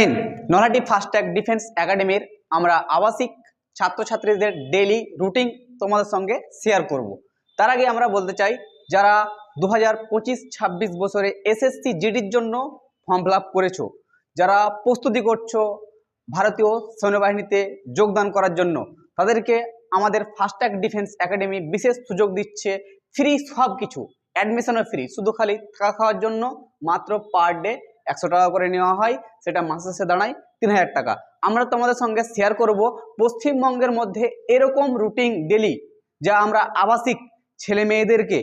Hind Nalhati FASTag defence একাডেমির আমরা আবাসিক ছাত্রছাত্রীদের ডেইলি রুটিন তোমাদের সঙ্গে শেয়ার করব। তার আগে আমরা বলতে চাই, যারা 2025-26 বছরে এসএসসি জিডির জন্য ফর্ম ফিল আপ করেছো, যারা প্রস্তুতি করছো ভারতীয় সৈন্যবাহিনীতে যোগদান করার জন্য, তাদেরকে আমাদের ফাস্ট্যাগ ডিফেন্স একাডেমি বিশেষ সুযোগ দিচ্ছে। ফ্রি সব কিছু, অ্যাডমিশনও ফ্রি, শুধু খালি থাকা খাওয়ার জন্য মাত্র পার ডে 100 টাকা করে নেওয়া হয়, সেটা মাসে শেষে দাঁড়ায় 3000 টাকা। আমরা তোমাদের সঙ্গে শেয়ার করব পশ্চিমবঙ্গের মধ্যে এরকম রুটিন ডেলি, যা আমরা আবাসিক ছেলে মেয়েদেরকে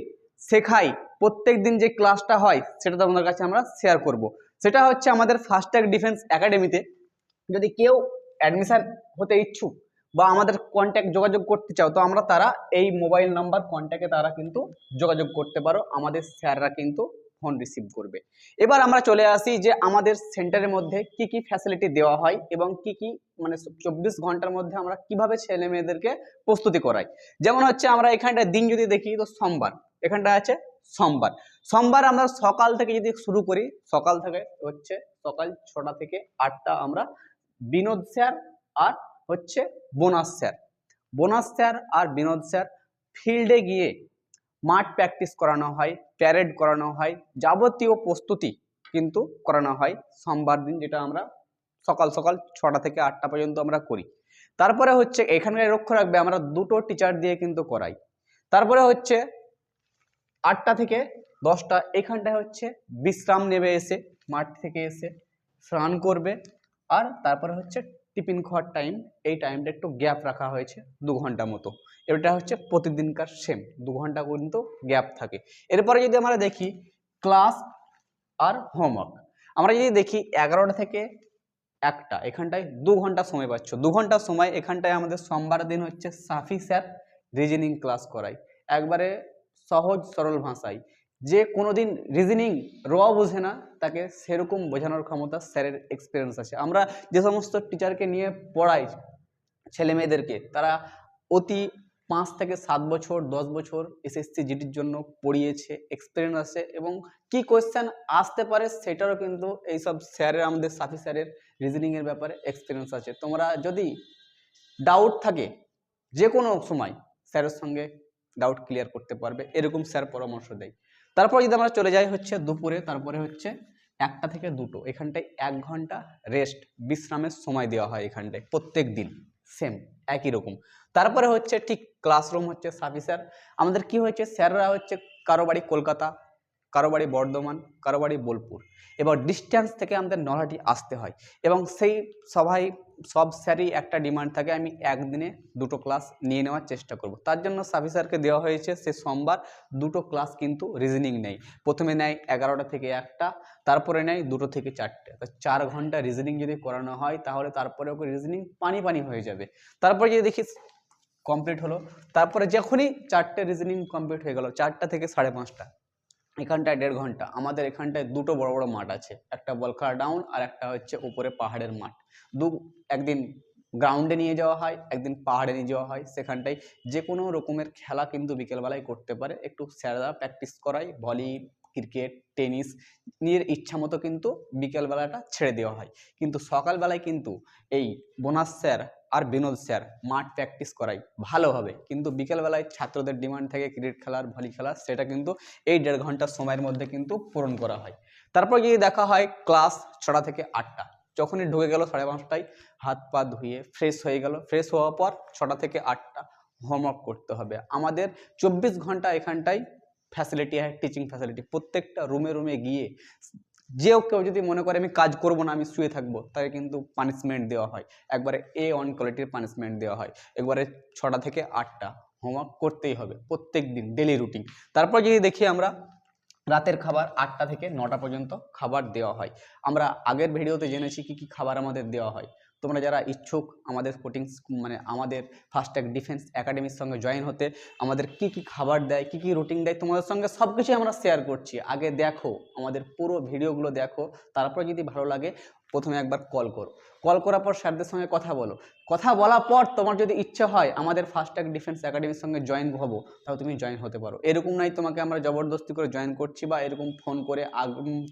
শেখাই। প্রত্যেক দিন যে ক্লাসটা হয় সেটা তোমাদের কাছে আমরা শেয়ার করব। সেটা হচ্ছে আমাদের ফাস্ট্যাগ ডিফেন্স একাডেমিতে যদি কেউ অ্যাডমিশন হতে ইচ্ছুক বা আমাদের কন্ট্যাক্ট যোগাযোগ করতে চাও, তো আমরা তারা এই মোবাইল নাম্বার কন্ট্যাক্টে তারা কিন্তু যোগাযোগ করতে পারো, আমাদের স্যাররা কিন্তু ফোন রিসিভ করবে। এবার আমরা চলে আসি যে আমাদের সেন্টারের মধ্যে কি কি ফ্যাসিলিটি দেওয়া হয় এবং কি কি মানে 24 ঘন্টার মধ্যে আমরা কিভাবে ছেলে মেয়েদেরকে প্রস্তুতি করাই। যেমন হচ্ছে আমরা এখানটা দিন যদি দেখি, তো সোমবার, এখানটা আছে সোমবার। সোমবার আমরা সকাল থেকে যদি শুরু করি, সকাল থেকে হচ্ছে সকাল 6টা থেকে 8টা আমরা বিনোদ স্যার আর হচ্ছে বোনাস স্যার আর বিনোদ স্যার ফিল্ডে গিয়ে মাঠ প্র্যাকটিস করানো হয়, প্যারেড করানো হয়, যাবতীয় প্রস্তুতি কিন্তু করানো হয় সোমবার দিন, যেটা আমরা সকাল সকাল 6টা থেকে 8টা পর্যন্ত আমরা করি। তারপরে হচ্ছে এখানকার লক্ষ্য রাখবে, আমরা দুটো টিচার দিয়ে কিন্তু করাই। তারপরে হচ্ছে 8টা থেকে 10টা এখানটায় হচ্ছে বিশ্রাম নেবে, এসে মাঠ থেকে এসে স্নান করবে, আর তারপরে হচ্ছে টিফিন খাওয়ার টাইম, এই টাইমটা একটু গ্যাপ রাখা হয়েছে 2 ঘন্টা মতো। এটা হচ্ছে প্রতিদিনকার সেম 2 ঘন্টা কিন্তু গ্যাপ থাকে। এরপরে যদি আমরা দেখি ক্লাস আর হোমওয়ার্ক, আমরা যদি দেখি 11টা থেকে 1টা এখানটায় 2 ঘন্টা সময় পাচ্ছ। 2 ঘন্টা সময় এখানটায় আমাদের সোমবার দিন হচ্ছে সাফি স্যার রিজনিং ক্লাস করায়, একবারে সহজ সরল ভাষায়। যে কোনোদিন রিজনিং র বোঝে না, তাকে সেরকম বোঝানোর ক্ষমতা স্যারের এক্সপিরিয়েন্স আছে। আমরা যে সমস্ত টিচারকে নিয়ে পড়াই ছেলে মেয়েদেরকে, তারা অতি 5 থেকে 7 বছর 10 বছর এসএসসি জিডির জন্য পড়িয়েছে, এক্সপিরিয়েন্স আছে, এবং কি কোয়েশ্চেন আসতে পারে সেটারও কিন্তু এইসব স্যারের, আমাদের সাথী স্যারের রিজনিং এর ব্যাপারে এক্সপিরিয়েন্স আছে। তোমরা যদি ডাউট থাকে যে কোনো সময় স্যারের সঙ্গে ডাউট ক্লিয়ার করতে পারবে, এরকম স্যার পরামর্শ দেয়। তারপর যদি আমরা চলে যাই হচ্ছে দুপুরে, তারপরে হচ্ছে 1টা থেকে 2টো এখানটায় 1 ঘন্টা রেস্ট বিশ্রামের সময় দেওয়া হয় এখানটায় প্রত্যেক দিন, সেম একই রকম। তারপরে হচ্ছে ঠিক ক্লাসরুম হচ্ছে সাফি স্যার। আমাদের কি হয়েছে, স্যাররা হচ্ছে কারো বাড়ি কলকাতা, কারো বাড়ি বর্ধমান, কারো বাড়ি বোলপুর, এবার ডিস্টেন্স থেকে আমাদের নলহাটি আসতে হয়, এবং সেই সব স্যারই একটা ডিমান্ড থাকে, আমি একদিনে 2টো ক্লাস নিয়ে নেওয়ার চেষ্টা করব। তার জন্য সাফি স্যারকে দেওয়া হয়েছে সে সোমবার 2টো ক্লাস কিন্তু রিজনিং নেই। প্রথমে নেয় 11টা থেকে 1টা, তারপরে নেয় 2টো থেকে 4টে। তো 4 ঘন্টা রিজনিং যদি করানো হয়, তাহলে তারপরে ওকে রিজনিং পানি হয়ে যাবে। তারপরে যদি দেখি কমপ্লিট হলো, তারপরে যখনই 4টে রিজনিং কমপ্লিট হয়ে গেল, 4টা থেকে 5:30, এখানটায় 1.5 ঘন্টা আমাদের এখানটায় 2টো বড় বড় মাঠ আছে, একটা বলখা ডাউন আর একটা হচ্ছে উপরে পাহাড়ের মাঠ। একদিন গ্রাউন্ডে নিয়ে যাওয়া হয়, একদিন পাহাড়ে নিয়ে যাওয়া হয়। সেখানটায় যে কোনো রকমের খেলা কিন্তু বিকেলবেলায় করতে পারে, একটু স্যাররা প্র্যাকটিস করায়, ভলি, ক্রিকেট, টেনিস, নিজের ইচ্ছা মতো কিন্তু বিকেলবেলাটা ছেড়ে দেওয়া হয়। কিন্তু সকালবেলায় কিন্তু এই বোনাস স্যার আর বিনোদ স্যার মাঠ প্র্যাকটিস করাই ভালোভাবে, কিন্তু বিকেলবেলায় ছাত্রদের ডিমান্ড থাকে ক্রিকেট খেলার, ভলি খেলার, সেটা কিন্তু এই 1.5 ঘন্টার সময়ের মধ্যে কিন্তু পূরণ করা হয়। তারপর যদি দেখা হয় ক্লাস 6টা থেকে 8টা, যখনই ঢুকে গেল 5:30টায়, হাত পা ধুয়ে ফ্রেশ হয়ে গেল, ফ্রেশ হওয়ার পর 6টা থেকে 8টা হোমওয়ার্ক করতে হবে। আমাদের 24 ঘন্টা এখানটায় ফ্যাসিলিটি হয়, টিচিং ফ্যাসিলিটি। প্রত্যেকটা রুমে রুমে গিয়ে কেউ যদি মনে করে আমি কাজ করব না, আমি শুয়ে থাকবো, তাকে কিন্তু পানিশমেন্ট দেওয়া হয়, একবারে A1 কোয়ালিটির পানিশমেন্ট দেওয়া হয়। একবারে 6টা থেকে 8টা হোমওয়ার্ক করতেই হবে প্রত্যেক দিন, ডেলি রুটিন। তারপর যদি দেখি আমরা রাতের খাবার 8টা থেকে 9টা পর্যন্ত খাবার দেওয়া হয়। আমরা আগের ভিডিওতে জেনেছি কি কি খাবার আমাদের দেওয়া হয়। তোমরা যারা ইচ্ছুক আমাদের কোচিং মানে আমাদের ফাস্ট্যাগ ডিফেন্স একাডেমির সঙ্গে জয়েন হতে, আমাদের কি কি খাবার দেয়, কি কি রুটিন দেয়, তোমাদের সঙ্গে সব কিছুই আমরা শেয়ার করছি। আগে দেখো, আমাদের পুরো ভিডিওগুলো দেখো, তারপর যদি ভালো লাগে প্রথমে একবার কল করো, কল করার পর স্যারদের সঙ্গে কথা বলো, কথা বলার পর তোমার যদি ইচ্ছে হয় আমাদের ফাস্ট্যাগ ডিফেন্স একাডেমির সঙ্গে জয়েন হবো, তাহলে তুমি জয়েন হতে পারো। এরকম নাই তোমাকে আমরা জবরদস্তি করে জয়েন করছি বা এরকম ফোন করে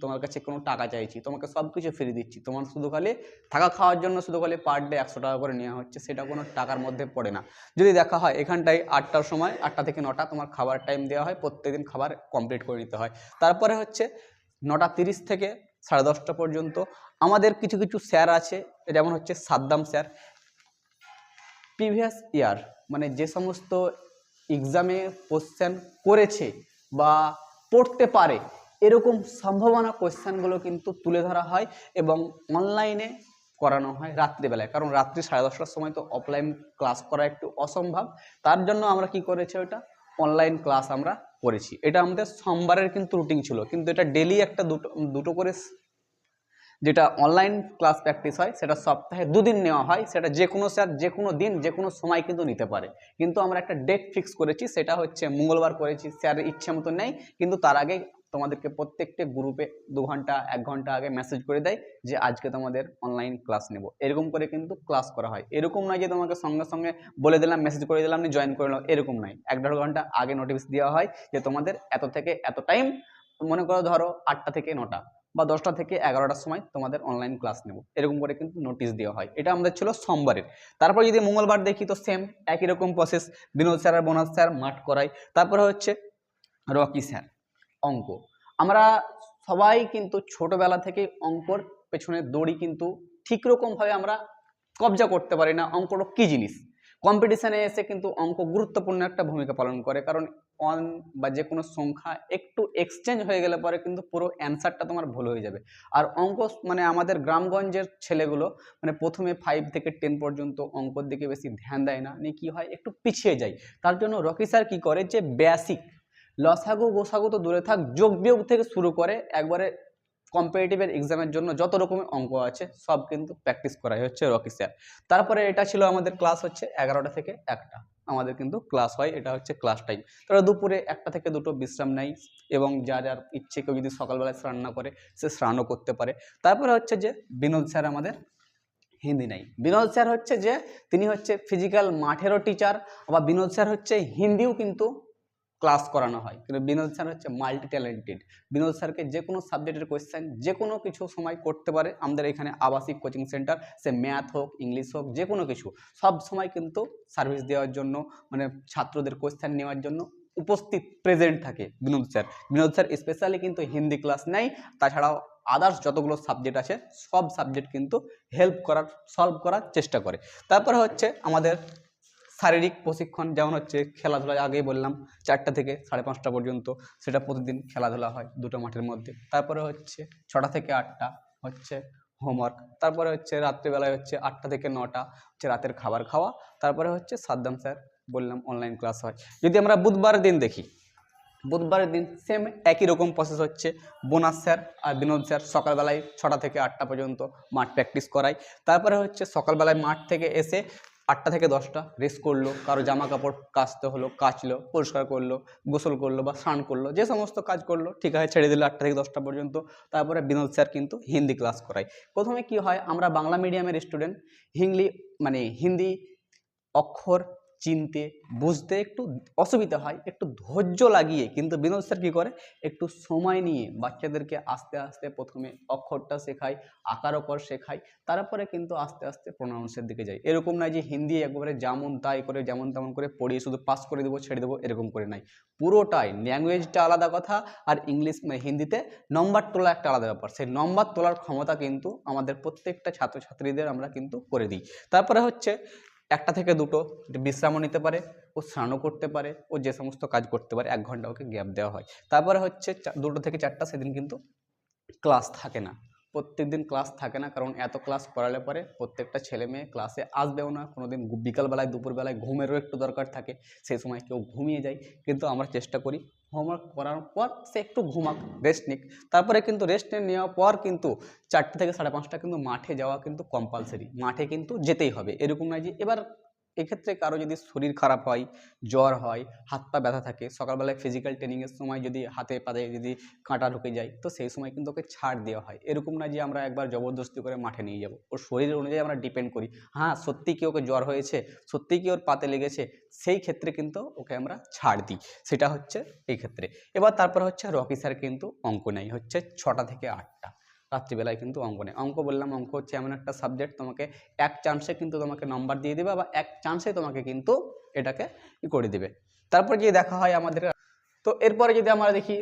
তোমার কাছে কোনো টাকা চাইছি, তোমাকে সব কিছু ফ্রি দিচ্ছি, তোমার শুধু খালি থাকা খাওয়ার জন্য শুধু খালি পার ডে 100 টাকা করে নেওয়া হচ্ছে, সেটা কোনো টাকার মধ্যে পড়ে না। যদি দেখা হয় এখানটায় 8টার সময় 8টা থেকে 9টা তোমার খাবার টাইম দেওয়া হয়, প্রত্যেকদিন খাবার কমপ্লিট করে নিতে হয়। তারপরে হচ্ছে 9:30 থেকে 10:30 পর্যন্ত আমাদের কিছু কিছু স্যার আছে, যেমন হচ্ছে সাদ্দাম স্যার, প্রিভিয়াস ইয়ার মানে যে সমস্ত এক্সামে কোশ্চেন করেছে বা পড়তে পারে এরকম সম্ভাবনা কোশ্চেনগুলো কিন্তু তুলে ধরা হয় এবং অনলাইনে করানো হয় রাত্রিবেলায়, কারণ রাত্রি 10:30টার সময় তো অফলাইন ক্লাস করা একটু অসম্ভব। তার জন্য আমরা কি করেছি, ওটা অনলাইন ক্লাস আমরা করেছি। এটা আমাদের সোমবারের কিন্তু রুটিন ছিল, কিন্তু এটা ডেলি একটা দুটো করে যেটা অনলাইন ক্লাস প্র্যাকটিস হয় সেটা সপ্তাহে 2 দিন নেওয়া হয়। সেটা যে কোনো স্যার যে কোনো দিন যে কোনো সময় কিন্তু নিতে পারে, কিন্তু আমরা একটা ডেট ফিক্স করেছি, সেটা হচ্ছে মঙ্গলবার করেছি। স্যারের ইচ্ছে মতো নেই, কিন্তু তার আগে তোমাদেরকে প্রত্যেকটা গ্রুপে 2 ঘন্টা 1 ঘন্টা আগে মেসেজ করে দেয় যে আজকে তোমাদের অনলাইন ক্লাস নেব, এরকম করে কিন্তু ক্লাস করা হয়। এরকম নয় যে তোমাকে সঙ্গে সঙ্গে বলে দিলাম, মেসেজ করে দিলাম, আমি জয়েন করে নিলাম, এরকম নয়। 1-1.5 ঘন্টা আগে নোটিশ দেওয়া হয় যে তোমাদের এত থেকে এত টাইম, মনে করো ধরো 8টা থেকে 9টা বা 10টা থেকে 11টার সময় তোমাদের অনলাইন ক্লাস নেব, এরকম করে কিন্তু নোটিশ দেওয়া হয়। এটা আমাদের ছিল সোমবারের। তারপর যদি মঙ্গলবার দেখি তো সেম একই রকম প্রসেস, বিনোদ স্যার আর বোনাস স্যার মাঠ করায়। তারপরে হচ্ছে রকি স্যার অঙ্ক। আমরা সবাই কিন্তু ছোটবেলা থেকে অঙ্কর পেছনে দৌড়ি, কিন্তু ঠিক রকমভাবে আমরা কবজা করতে পারি না অঙ্কটা কী জিনিস। কম্পিটিশানে এসে কিন্তু অঙ্ক গুরুত্বপূর্ণ একটা ভূমিকা পালন করে, কারণ অন বা যে কোনো সংখ্যা একটু এক্সচেঞ্জ হয়ে গেলে পরে কিন্তু পুরো অ্যান্সারটা তোমার ভুল হয়ে যাবে। আর অঙ্ক মানে আমাদের গ্রামগঞ্জের ছেলেগুলো মানে প্রথমে 5 থেকে 10 পর্যন্ত অঙ্কর দিকে বেশি ধ্যান দেয় না, নিয়ে কী হয় একটু পিছিয়ে যায়। তার জন্য রকি স্যার কী করে, যে বেসিক লসাগু গোসাগু তো দূরে থাক, যোগ বিয়োগ থেকে শুরু করে একবারে কম্পিটিটিভের এক্সামের জন্য যত রকমের অঙ্ক আছে সব কিন্তু প্র্যাকটিস করাই হচ্ছে রকি স্যার। তারপরে এটা ছিল আমাদের ক্লাস হচ্ছে 11টা থেকে 1টা আমাদের কিন্তু ক্লাস হয়, এটা হচ্ছে ক্লাস টাইম। তারা দুপুরে 1টা থেকে 2টো বিশ্রাম নেয় এবং যার যার ইচ্ছে কেউ যদি সকালবেলায় স্নান না করে সে স্নানও করতে পারে। তারপরে হচ্ছে যে বিনোদ স্যার আমাদের হিন্দি নাই। বিনোদ স্যার হচ্ছে যে তিনি হচ্ছে ফিজিক্যাল মাঠেরও টিচার, আবার বিনোদ স্যার হচ্ছে হিন্দিও কিন্তু ক্লাস করানো হয়, কিন্তু বিনোদ স্যার হচ্ছে মাল্টি ট্যালেন্টেড। বিনোদ স্যারকে যে কোনো সাবজেক্টের কোয়েশ্চেন যে কোনো কিছু সময় করতে পারে। আমাদের এখানে আবাসিক কোচিং সেন্টার, সে ম্যাথ হোক ইংলিশ হোক যে কোনো কিছু সব সময় কিন্তু সার্ভিস দেওয়ার জন্য মানে ছাত্রদের কোয়েশ্চেন নেওয়ার জন্য উপস্থিত প্রেজেন্ট থাকে Binod sir. Binod sir specially কিন্তু হিন্দি ক্লাস নেয়, তাছাড়াও আদার্স যতগুলো সাবজেক্ট আছে সব সাবজেক্ট কিন্তু হেল্প করার সলভ করার চেষ্টা করে। তারপরে হচ্ছে আমাদের শারীরিক প্রশিক্ষণ, যেমন হচ্ছে খেলাধুলা, আগেই বললাম 4টা থেকে 5:30 পর্যন্ত, সেটা প্রতিদিন খেলাধুলা হয় 2টো মাঠের মধ্যে। তারপরে হচ্ছে 6টা থেকে 8টা হচ্ছে হোমওয়ার্ক। তারপরে হচ্ছে রাত্রিবেলায় হচ্ছে 8টা থেকে 9টা হচ্ছে রাতের খাবার খাওয়া। তারপরে হচ্ছে সাদ্দাম স্যার বললাম অনলাইন ক্লাস হয়। যদি আমরা বুধবার দিন দেখি, বুধবারের দিন সেম একই রকম প্রসেস হচ্ছে, বোনাস স্যার আর বিনোদ স্যার সকালবেলায় 6টা থেকে 8টা পর্যন্ত মাঠ প্র্যাকটিস করায়। তারপরে হচ্ছে সকালবেলায় মাঠ থেকে এসে 8টা থেকে 10টা রেস্ট করলো, কারো জামা কাপড় কাচতে হলো কাচলো, পরিষ্কার করলো, গোসল করলো বা স্নান করলো, যে সমস্ত কাজ করলো ঠিক আছে, ছেড়ে দিল 8টা থেকে 10টা পর্যন্ত। তারপরে বিনোদ স্যার কিন্তু হিন্দি ক্লাস করায়। প্রথমে কি হয়, আমরা বাংলা মিডিয়ামের স্টুডেন্ট, হিন্দি অক্ষর চিনতে বুঝতে একটু অসুবিধা হয়, একটু ধৈর্য লাগিয়ে, কিন্তু বিনোদ স্যার কী করে একটু সময় নিয়ে বাচ্চাদেরকে আস্তে আস্তে প্রথমে অক্ষরটা শেখায়, আকার অক্ষর শেখায়, তারপরে কিন্তু আস্তে আস্তে প্রোনাউন্সের দিকে যায়। এরকম নয় যে হিন্দি একবারে যেমন তাই করে যেমন তেমন করে পড়িয়ে শুধু পাস করে দেবো ছেড়ে দেবো, এরকম করে নাই। পুরোটাই ল্যাঙ্গুয়েজটা আলাদা কথা, আর ইংলিশ মানে হিন্দিতে নম্বর তোলা একটা আলাদা ব্যাপার। সেই নম্বর তোলার ক্ষমতা কিন্তু আমাদের প্রত্যেকটা ছাত্রছাত্রীদের আমরা কিন্তু করে দিই। তারপরে হচ্ছে 1টা থেকে 2টো বিশ্রামও নিতে পারে, ও স্নানও করতে পারে, ও যে সমস্ত কাজ করতে পারে, 1 ঘন্টা ওকে গ্যাপ দেওয়া হয়। তারপরে হচ্ছে 2টো থেকে 4টা সেদিন কিন্তু ক্লাস থাকে না, প্রত্যেকদিন ক্লাস থাকে না, কারণ এত ক্লাস করালে পরে প্রত্যেকটা ছেলে মেয়ে ক্লাসে আসবেও না। কোনোদিন বিকালবেলায় দুপুরবেলায় ঘুমেরও একটু দরকার থাকে, সেই সময় কেউ ঘুমিয়ে যায়, কিন্তু আমরা চেষ্টা করি হোমওয়ার্ক করার পর সে একটু ঘুমাক, রেস্ট নিক। তারপরে কিন্তু রেস্ট নেওয়ার পর কিন্তু 4টা থেকে 5:30 কিন্তু মাঠে যাওয়া কিন্তু কম্পালসারি, মাঠে কিন্তু যেতেই হবে। এরকম নয় যে এক্ষেত্রে কারো যদি শরীর খারাপ হয়, জ্বর হয়, হাত পা ব্যথা থাকে, সকালবেলায় ফিজিক্যাল ট্রেনিংয়ের সময় যদি হাতে পাতে যদি কাঁটা ঢুকে যায়, তো সেই সময় কিন্তু ওকে ছাড় দেওয়া হয়। এরকম না যে আমরা একবার জবরদস্তি করে মাঠে নিয়ে যাব, ওর শরীর অনুযায়ী আমরা ডিপেন্ড করি। হ্যাঁ, সত্যি কি ওকে জ্বর হয়েছে, সত্যি কি ওর পাতে লেগেছে, সেই ক্ষেত্রে কিন্তু ওকে আমরা ছাড় দিই, সেটা হচ্ছে এই ক্ষেত্রে। এবার তারপর হচ্ছে রকি স্যার কিন্তু অঙ্ক নেই হচ্ছে 6টা থেকে 8টা রাত্রিবেলায় কিন্তু অঙ্ক নেই। অঙ্ক বললাম, অঙ্ক হচ্ছে এমন একটা সাবজেক্ট তোমাকে এক চান্সে কিন্তু তোমাকে নম্বর দিয়ে দেবে, বা এক চান্সে তোমাকে কিন্তু এটাকে করে দেবে। তারপর যে দেখা হয় আমাদের, তো এরপরে যদি আমরা দেখি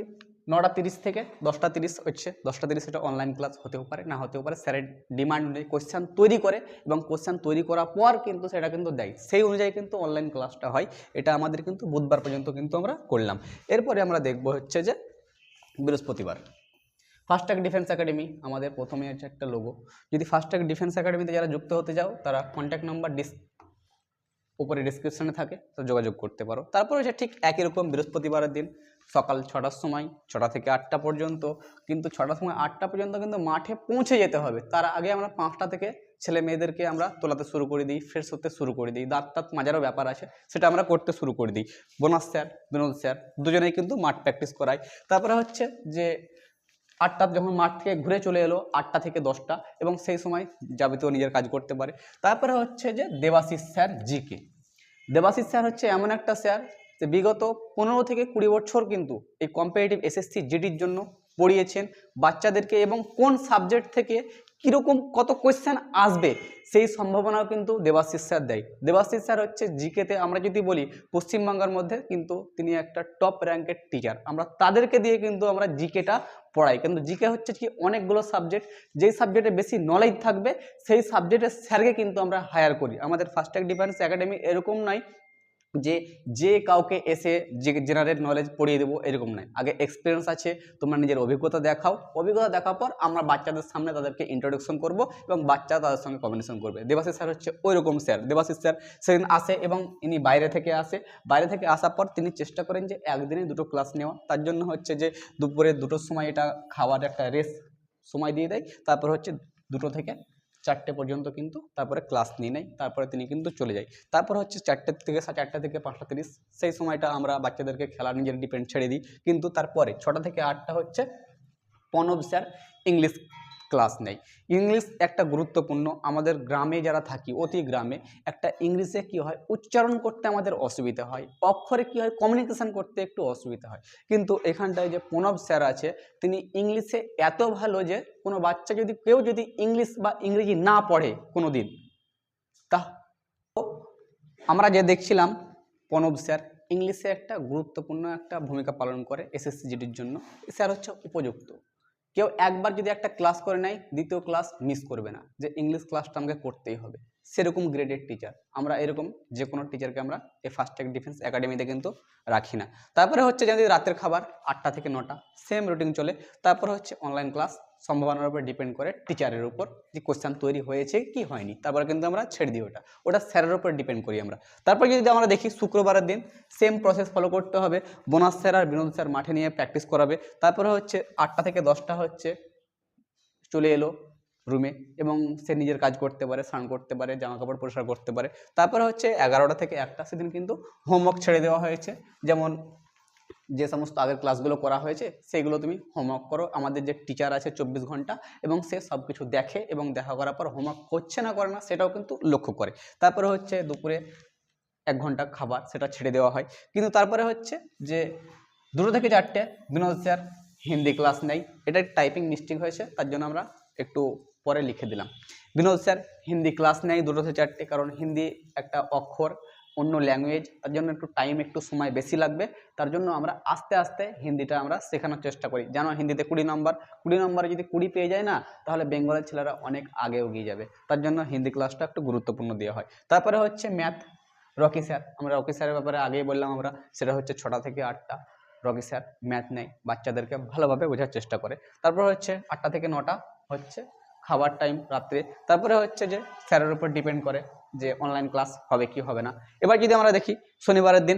9টা 30 থেকে 10টা 30 হচ্ছে, 10টা 30 এটা অনলাইন ক্লাস হতেও পারে, না হতেও পারে। স্যারের ডিমান্ড অনুযায়ী কোশ্চেন তৈরি করে, এবং কোশ্চেন তৈরি করার পর কিন্তু সেটা কিন্তু দেয়, সেই অনুযায়ী কিন্তু অনলাইন ক্লাসটা হয়। এটা আমাদের কিন্তু বুধবার পর্যন্ত কিন্তু আমরা করলাম। এরপরে আমরা দেখব হচ্ছে যে বৃহস্পতিবার ফাস্টট্র্যাক ডিফেন্স একাডেমি। আমাদের প্রথমে হচ্ছে একটা লোগো। যদি ফাস্টট্র্যাক ডিফেন্স একাডেমিতে যারা যুক্ত হতে যাও, তারা কন্ট্যাক্ট নাম্বার উপরে ডিসক্রিপশনে থাকে, তো যোগাযোগ করতে পারো। তারপরে হচ্ছে ঠিক একই রকম বৃহস্পতিবারের দিন সকাল 6টার সময়, 6টা থেকে 8টা পর্যন্ত, কিন্তু 6টার সময় 8টা পর্যন্ত কিন্তু মাঠে পৌঁছে যেতে হবে। তার আগে আমরা 5টা থেকে ছেলে মেয়েদেরকে আমরা তোলাতে শুরু করে দিই, ফ্রেশ হতে শুরু করে দিই, দাঁত টাত মাজারও ব্যাপার আছে, সেটা আমরা করতে শুরু করে দিই। বোনাস স্যার, বিনোদ স্যার দুজনেই কিন্তু মাঠ প্র্যাকটিস করায়। তারপরে হচ্ছে যে 8টা যখন মাঠ থেকে ঘুরে চলে এলো, 8টা থেকে 10টা, এবং সেই সময় যাবতীয় নিজের কাজ করতে পারে। তারপরে হচ্ছে যে Debashis sir GK. Debashis sir হচ্ছে এমন একটা স্যার যে বিগত 15 থেকে 20 বছর কিন্তু এই কম্পিটিটিভ এসএসসি জিডির জন্য পড়িয়েছেন বাচ্চাদেরকে, এবং কোন সাবজেক্ট থেকে কীরকম কত কোয়েশ্চেন আসবে সেই সম্ভাবনাও কিন্তু দেবাশিস স্যার দেয়। দেবাশিস স্যার হচ্ছে জিকেতে আমরা যদি বলি পশ্চিমবাংলার মধ্যে কিন্তু তিনি একটা টপ র্যাঙ্কের টিচার। আমরা তাদেরকে দিয়ে কিন্তু আমরা জিকেটা পড়াই। কিন্তু জিকে হচ্ছে কি অনেকগুলো সাবজেক্ট, যেই সাবজেক্টে বেশি নলেজ থাকবে সেই সাবজেক্টের স্যারকে কিন্তু আমরা হায়ার করি। আমাদের ফাস্টট্র্যাক ডিফেন্স একাডেমি এরকম নয় যে যে কাউকে এসে যে জেনারেল নলেজ পড়িয়ে দেবো, এরকম নয়। আগে এক্সপিরিয়েন্স আছে, তোমরা নিজের অভিজ্ঞতা দেখাও, অভিজ্ঞতা দেখার পর আমরা বাচ্চাদের সামনে তাদেরকে ইন্ট্রোডাকশন করব, এবং বাচ্চা তাদের সঙ্গে কম্বিনেশন করবে। দেবাশিস স্যার হচ্ছে ওই রকম স্যার। দেবাশিস স্যার সেদিন আসে, এবং ইনি বাইরে থেকে আসে, বাইরে থেকে আসার পর তিনি চেষ্টা করেন যে একদিনে 2টো ক্লাস নেওয়া। তার জন্য হচ্ছে যে দুপুরে 2টোর সময় এটা খাওয়ার একটা রেস্ট সময় দিয়ে দেয়, তারপর হচ্ছে 2টো থেকে 4টে পর্যন্ত কিন্তু তারপরে ক্লাস নিয়ে নেয়, তারপরে তিনি কিন্তু চলে যায়। তারপর হচ্ছে 4টে থেকে 5টা 30 সেই সময়টা আমরা বাচ্চাদেরকে খেলা নিজের ডিপেন্ড ছেড়ে দিই। কিন্তু তারপরে 6টা থেকে 8টা হচ্ছে প্রণব স্যার ইংলিশ ক্লাস নেয়। ইংলিশ একটা গুরুত্বপূর্ণ, আমাদের গ্রামে যারা থাকি, অতি গ্রামে একটা ইংলিশে কি হয়, উচ্চারণ করতে আমাদের অসুবিধা হয়, অক্ষরে কি হয়, কমিউনিকেশন করতে একটু অসুবিধা হয়। কিন্তু এখানটায় যে প্রণব স্যার আছে, তিনি ইংলিশে এত ভালো যে কোনো বাচ্চা যদি কেউ যদি ইংলিশ বা ইংরেজি না পড়ে কোনো দিন, তা আমরা যে দেখছিলাম প্রণব স্যার ইংলিশে একটা গুরুত্বপূর্ণ একটা ভূমিকা পালন করে এসএসসি জিডির জন্য। স্যার হচ্ছে উপযুক্ত। কেউ একবার যদি একটা ক্লাস করে নেয়, দ্বিতীয় ক্লাস মিস করবে না, যে ইংলিশ ক্লাসটা আমাকে করতেই হবে, সেরকম গ্রেডের টিচার। আমরা এরকম যে কোনো টিচারকে আমরা এই ফাস্টট্র্যাক ডিফেন্স একাডেমিতে কিন্তু রাখি না। তারপরে হচ্ছে যদি রাতের খাবার 8টা থেকে 9টা সেম রুটিন চলে। তারপর হচ্ছে অনলাইন ক্লাস, সম্ভাবনার উপর ডিপেন্ড করে টিচারের উপর যে কোশ্চেন তৈরি হয়েছে কি হয়নি, তারপরে কিন্তু আমরা ছেড়ে দিই, ওটা স্যারের উপর ডিপেন্ড করি আমরা। তারপর যদি আমরা দেখি শুক্রবারের দিন সেম প্রসেস ফলো করতে হবে। বোনাস স্যার আর বিনোদ স্যার মাঠে নিয়ে প্র্যাকটিস করাবে। তারপরে হচ্ছে 8টা থেকে 10টা হচ্ছে চলে এলো রুমে, এবং সে নিজের কাজ করতে পারে, স্নান করতে পারে, জামা কাপড় পরিষ্কার করতে পারে। তারপরে হচ্ছে 11টা থেকে 1টা সেদিন কিন্তু হোমওয়ার্ক ছেড়ে দেওয়া হয়েছে। যেমন যে সমস্ত আগের ক্লাসগুলো করা হয়েছে সেগুলো তুমি হোমওয়ার্ক করো। আমাদের যে টিচার আছে 24 ঘন্টা, এবং সে সব কিছু দেখে, এবং দেখা করার পর হোমওয়ার্ক করছে না করে না সেটাও কিন্তু লক্ষ্য করে। তারপরে হচ্ছে দুপুরে 1 ঘন্টা খাবার, সেটা ছেড়ে দেওয়া হয়। কিন্তু তারপরে হচ্ছে যে 2টো থেকে 4টে বিনোদ স্যার হিন্দি ক্লাস নেই। এটা টাইপিং মিস্টেক হয়েছে, তার জন্য আমরা একটু পরে লিখে দিলাম। বিনোদ স্যার হিন্দি ক্লাস নেই 2টো থেকে 4টে, কারণ হিন্দি একটা অক্ষর, অন্য ল্যাঙ্গুয়েজ, তার জন্য একটু টাইম, একটু সময় বেশি লাগবে। তার জন্য আমরা আস্তে আস্তে হিন্দিটা আমরা শেখানোর চেষ্টা করি। জানো হিন্দিতে 20 নম্বর, 20 নম্বরে যদি 20 পেয়ে যায় না, তাহলে বেঙ্গলের ছেলেরা অনেক আগে এগিয়ে যাবে। তার জন্য হিন্দি ক্লাসটা একটু গুরুত্বপূর্ণ দেওয়া হয়। তারপরে হচ্ছে ম্যাথ, রকি স্যার। আমরা রকি স্যারের ব্যাপারে আগেই বললাম, আমরা সেটা হচ্ছে 6টা থেকে 8টা রকি স্যার ম্যাথ নেয়, বাচ্চাদেরকে ভালোভাবে বোঝার চেষ্টা করে। তারপর হচ্ছে 8টা থেকে 9টা হচ্ছে খাবার টাইম রাত্রে। তারপরে হচ্ছে যে স্যারের উপর ডিপেন্ড করে যে অনলাইন ক্লাস হবে কি হবে না। এবার যদি আমরা দেখি শনিবারের দিন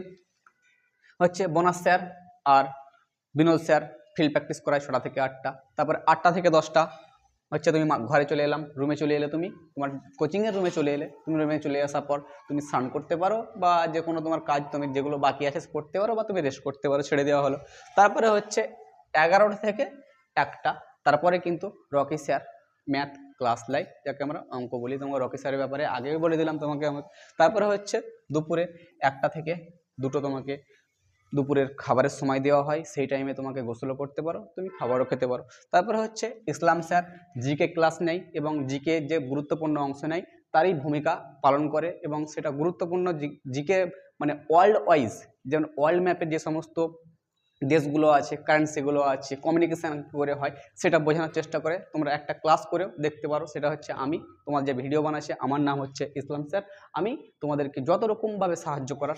হচ্ছে বোনাস স্যার আর বিনোদ স্যার ফিল্ড প্র্যাকটিস করায় 6টা থেকে 8টা। তারপরে 8টা থেকে 10টা হচ্ছে তুমি ঘরে চলে এলাম, রুমে চলে এলে, তুমি তোমার কোচিংয়ের রুমে চলে এলে, তুমি রুমে চলে আসার পর তুমি স্নান করতে পারো বা যে কোনো তোমার কাজ তুমি যেগুলো বাকি আছে করতে পারো, বা তুমি রেস্ট করতে পারো, ছেড়ে দেওয়া হলো। তারপরে হচ্ছে 11টা থেকে 1টা, তারপরে কিন্তু রকি স্যার ম্যাথ ক্লাস লাই, যাকে আমরা অঙ্ক বলি। তোমাকে রকি স্যারের ব্যাপারে আগেই বলে দিলাম তোমাকে। তারপরে হচ্ছে দুপুরে 1টা থেকে 2টো তোমাকে দুপুরের খাবারের সময় দেওয়া হয়, সেই টাইমে তোমাকে গোসলও করতে পারো, তুমি খাবারও খেতে পারো। তারপরে হচ্ছে ইসলাম স্যার জিকে ক্লাস নেয় এবং জিকে যে গুরুত্বপূর্ণ অংশ নেয় তারই ভূমিকা পালন করে, এবং সেটা গুরুত্বপূর্ণ জিকে মানে ওয়ার্ল্ড ওয়াইজ, যেমন ওয়ার্ল্ড ম্যাপে যে সমস্ত দেশগুলো আছে, কারেন্সিগুলো আছে, কমিউনিকেশান করে হয় সেটা বোঝানোর চেষ্টা করে। তোমরা একটা ক্লাস করেও দেখতে পারো, সেটা হচ্ছে আমি তোমার যে ভিডিও বানাচ্ছি, আমার নাম হচ্ছে ইসলাম স্যার। আমি তোমাদেরকে যত রকমভাবে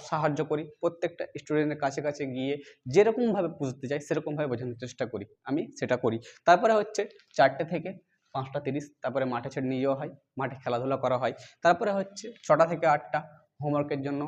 সাহায্য করি, প্রত্যেকটা স্টুডেন্টের কাছে কাছে গিয়ে যেরকমভাবে বুঝতে চাই সেরকমভাবে বোঝানোর চেষ্টা করি, আমি সেটা করি। তারপরে হচ্ছে 4টে থেকে 5টা 30 তারপরে মাঠে ছেড়ে নিয়ে যাওয়া হয়, মাঠে খেলাধুলা করা হয়। তারপরে হচ্ছে 6টা থেকে 8টা হোমওয়ার্কের জন্য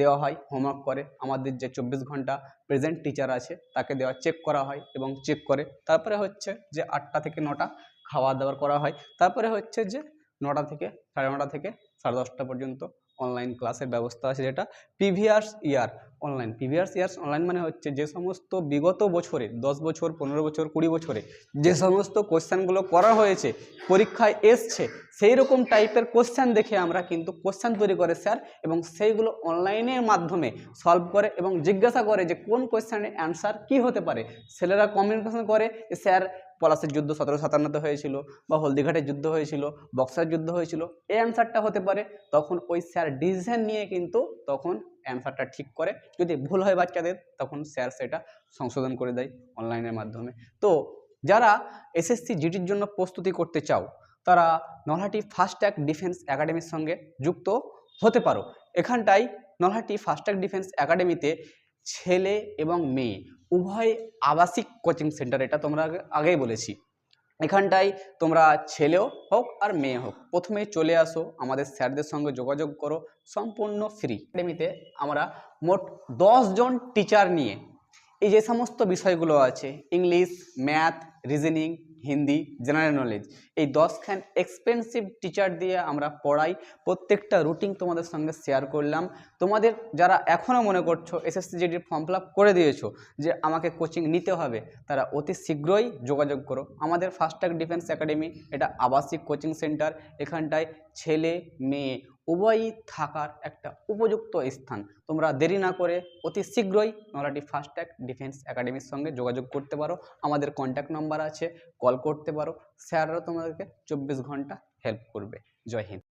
দেওয়া হয়, হোমওয়ার্ক করে আমাদের যে 24 ঘন্টা প্রেজেন্ট টিচার আছে তাকে দেওয়া চেক করা হয় এবং চেক করে। তারপরে হচ্ছে যে 8টা থেকে 9টা খাওয়া দাওয়া করা হয়। তারপরে হচ্ছে যে 9টা থেকে 9:30 থেকে 10:30 পর্যন্ত অনলাইন ক্লাসের ব্যবস্থা আছে, যেটা previous year online. Previous years online মানে হচ্ছে যে সমস্ত বিগত বছরে 10 বছর, 15 বছর, 20 বছরে যে সমস্ত কোশ্চেনগুলো করা হয়েছে, পরীক্ষায় এসছে, সেই রকম টাইপের কোশ্চেন দেখে আমরা কিন্তু কোশ্চেন তৈরি করে স্যার, এবং সেইগুলো অনলাইনের মাধ্যমে সলভ করে এবং জিজ্ঞাসা করে যে কোন কোশ্চেনের অ্যান্সার কী হতে পারে। ছেলেরা কমিউনিকেশন করে স্যার পলাশের যুদ্ধ 1757 হয়েছিল, বা হলদিঘাটের যুদ্ধ হয়েছিল, বক্সার যুদ্ধ হয়েছিল, এই অ্যান্সারটা হতে পারে। তখন ওই স্যার ডিসিশন নিয়ে কিন্তু তখন অ্যান্সারটা ঠিক করে, যদি ভুল হয় বাচ্চাদের তখন স্যার সেটা সংশোধন করে দেয় অনলাইনের মাধ্যমে। তো যারা এসএসসি জিডির জন্য প্রস্তুতি করতে চাও তারা নলহাটি ফাস্ট্যাগ ডিফেন্স একাডেমির সঙ্গে যুক্ত হতে পারো। এখানটায় নলহাটি ফাস্ট্যাগ ডিফেন্স একাডেমিতে ছেলে এবং মেয়ে উভয় আবাসিক কোচিং সেন্টার, এটা তোমরা আগেই বলেছি। এখানটায় তোমরা ছেলেও হোক আর মেয়ে হোক প্রথমে চলে আসো, আমাদের স্যারদের সঙ্গে যোগাযোগ করো, সম্পূর্ণ ফ্রি। একাডেমিতে আমরা মোট 10 জন টিচার নিয়ে এই যে সমস্ত বিষয়গুলো আছে, English, math, reasoning, Hindi, general knowledge, এই 10খান এক্সপেন্সিভ টিচার দিয়ে আমরা পড়াই। প্রত্যেকটা রুটিন তোমাদের সঙ্গে শেয়ার করলাম। তোমাদের যারা এখনও মনে করছো এসএসসি জিডির ফর্ম ফিল আপ করে দিয়েছো যে আমাকে কোচিং নিতে হবে, তারা অতি শীঘ্রই যোগাযোগ করো। আমাদের ফাস্ট্যাগ ডিফেন্স একাডেমি এটা আবাসিক কোচিং সেন্টার, এখানটায় ছেলে মেয়ে উভয়ই থাকার একটা উপযুক্ত স্থান। তোমরা দেরি না করে অতি শীঘ্রই নলহাটি ফাস্ট্যাগ ডিফেন্স একাডেমির সঙ্গে যোগাযোগ করতে পারো। আমাদের কন্ট্যাক্ট নাম্বার আছে, কল করতে পারো। স্যাররা তোমাদেরকে 24 ঘন্টা হেল্প করবে। জয় হিন্দ।